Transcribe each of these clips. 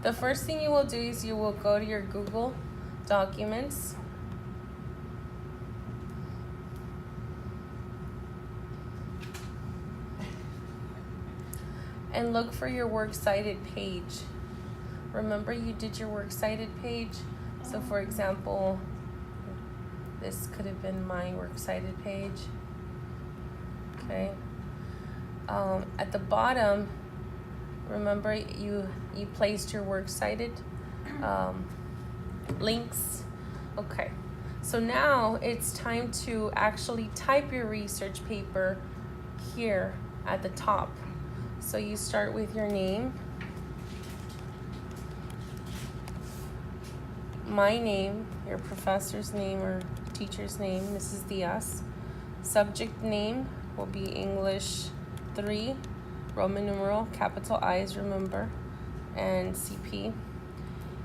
the first thing you will do is you will go to your Google Documents. And look for your works cited page. Remember, you did your works cited page. So for example, this could have been my works cited page. Okay. At the bottom, remember you placed your works cited links. Okay. So now it's time to actually type your research paper here at the top. So you start with your name, my name, your professor's name or teacher's name, Mrs. Diaz. Subject name will be English 3, Roman numeral, capital I's, remember, and CP.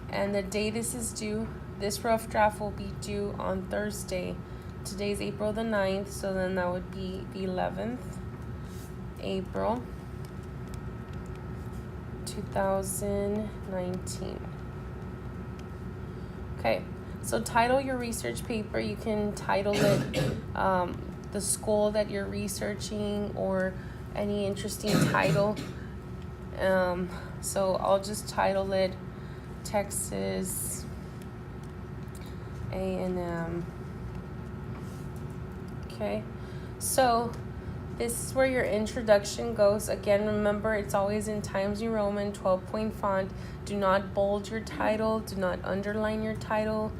And the day this is due, this rough draft will be due on Thursday. Today's April the 9th, so then that would be the 11th, April 2019. Okay, so title your research paper. You can title it the school that you're researching or any interesting title. So I'll just title it Texas A&M. Okay, so this is where your introduction goes. Again, remember, it's always in Times New Roman, 12-point font. Do not bold your title. Do not underline your title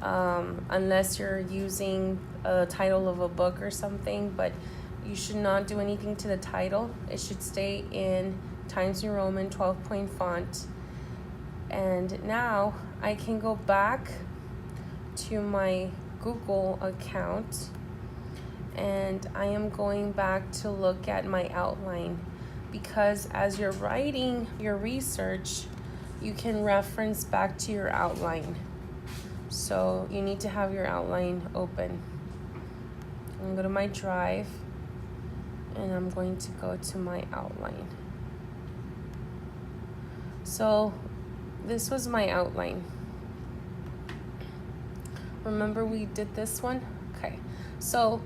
unless you're using a title of a book or something. But you should not do anything to the title. It should stay in Times New Roman, 12-point font. And now I can go back to my Google account. And I am going back to look at my outline, because as you're writing your research, you can reference back to your outline. So you need to have your outline open. I'm going to go to my drive and I'm going to go to my outline. So this was my outline. Remember we did this one? Okay. So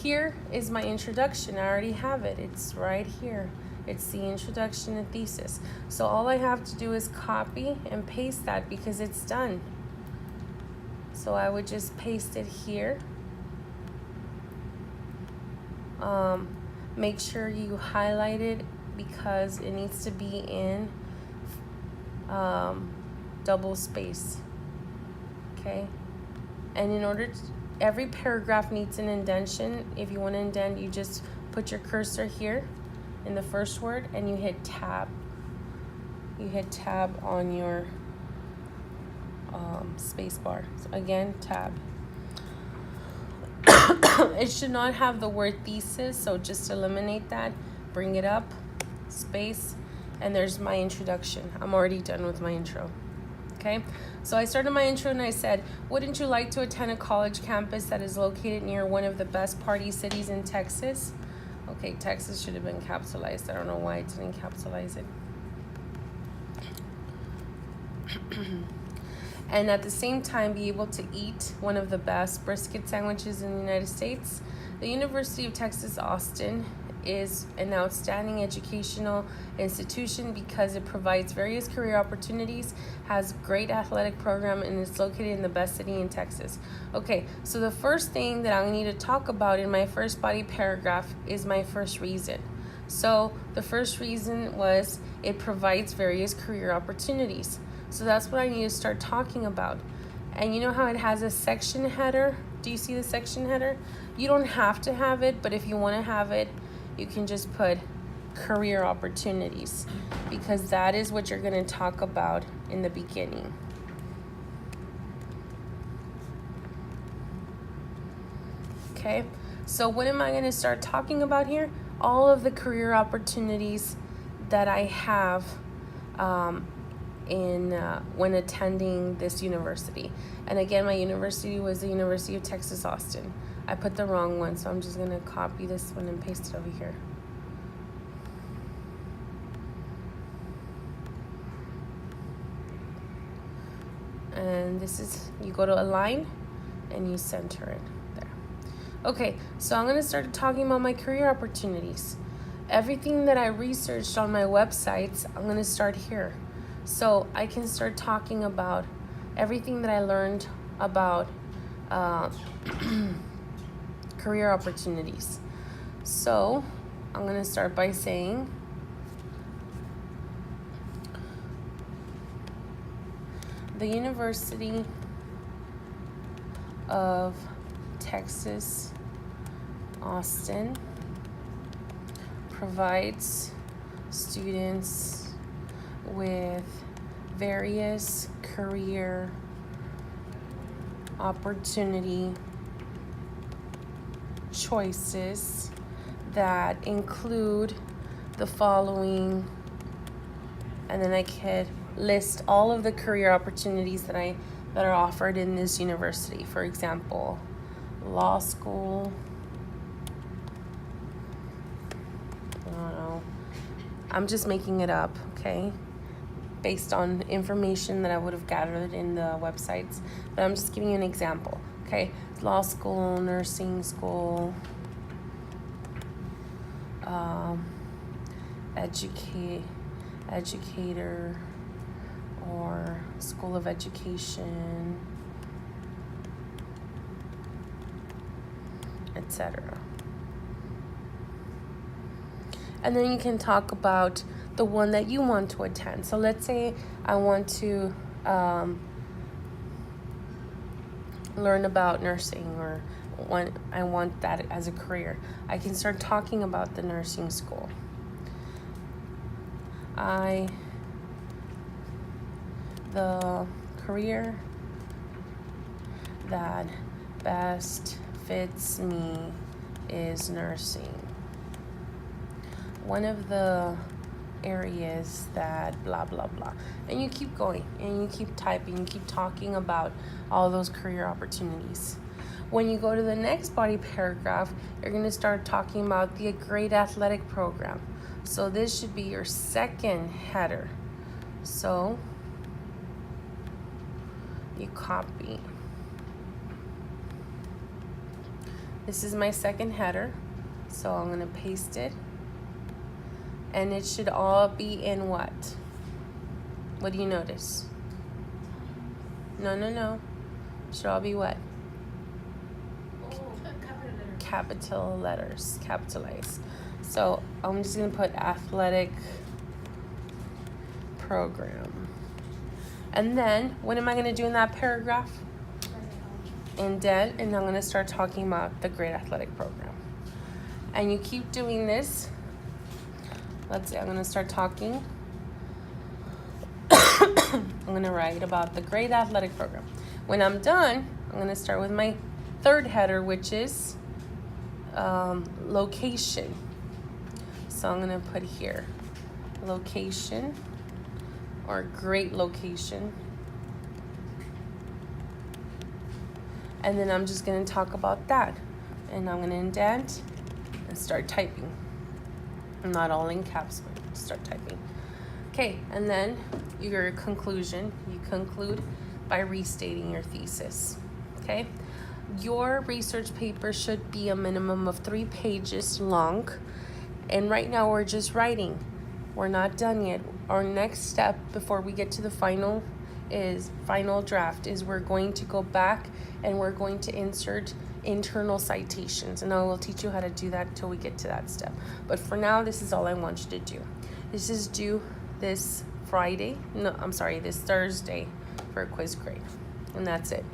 here is my introduction. I already have it. It's right here. It's the introduction and thesis. So all I have to do is copy and paste that because it's done. So I would just paste it here. Make sure you highlight it because it needs to be in double space. Okay? And in order to every paragraph needs an indentation. If you want to indent, you just put your cursor here in the first word and you hit tab. You hit tab on your space bar. So again, tab. It should not have the word thesis, so just eliminate that. Bring it up, space, and there's my introduction. I'm already done with my intro. Okay, so I started my intro and I said, wouldn't you like to attend a college campus that is located near one of the best party cities in Texas? Okay, Texas should have been capitalized. I don't know why I didn't capitalize it. And at the same time, be able to eat one of the best brisket sandwiches in the United States. The University of Texas, Austin is an outstanding educational institution because it provides various career opportunities, has a great athletic program, and is located in the best city in Texas. Okay, so the first thing that I need to talk about in my first body paragraph is my first reason. So the first reason was it provides various career opportunities. So that's what I need to start talking about. And you know how it has a section header? Do you see the section header? You don't have to have it, but if you want to have it, you can just put career opportunities because that is what you're going to talk about in the beginning. Okay, so what am I going to start talking about here? All of the career opportunities that I have when attending this university. And again, my university was the University of Texas, Austin. I put the wrong one, so I'm just going to copy this one and paste it over here. And this is, you go to align and you center it there. Okay, so I'm going to start talking about my career opportunities. Everything that I researched on my websites, I'm going to start here. So I can start talking about everything that I learned about career opportunities. So I'm going to start by saying the University of Texas, Austin provides students with various career opportunity choices that include the following, and then I could list all of the career opportunities that are offered in this university. For example, law school, I don't know, I'm just making it up, okay, based on information that I would have gathered in the websites, but I'm just giving you an example, okay? Law school, nursing school, educator, or School of Education, etc. And then you can talk about the one that you want to attend. So let's say I want to learn about nursing, or I want that as a career. I can start talking about the nursing school. The career that best fits me is nursing. One of the areas that blah blah blah, and you keep going and you keep typing, you keep talking about all those career opportunities. When you go to the next body paragraph, you're going to start talking about the great athletic program. So this should be your second header. So you copy. This is my second header, so I'm going to paste it. And it should all be in what? What do you notice? No. It should all be what? Capital letters, capitalized. So I'm just going to put athletic program. And then what am I going to do in that paragraph? Indent, and I'm going to start talking about the great athletic program. And you keep doing this. Let's say I'm going to start talking. I'm going to write about the great athletic program. When I'm done, I'm going to start with my third header, which is location. So I'm going to put here location, or great location. And then I'm just going to talk about that. And I'm going to indent and start typing. Not all in caps, but start typing. Okay, and then your conclusion. You conclude by restating your thesis. Okay? Your research paper should be a minimum of 3 pages long. And right now we're just writing. We're not done yet. Our next step before we get to the final draft is we're going to go back and we're going to insert internal citations, and I will teach you how to do that until we get to that step. But for now, this is all I want you to do. This is due this Thursday for a quiz grade, and that's it.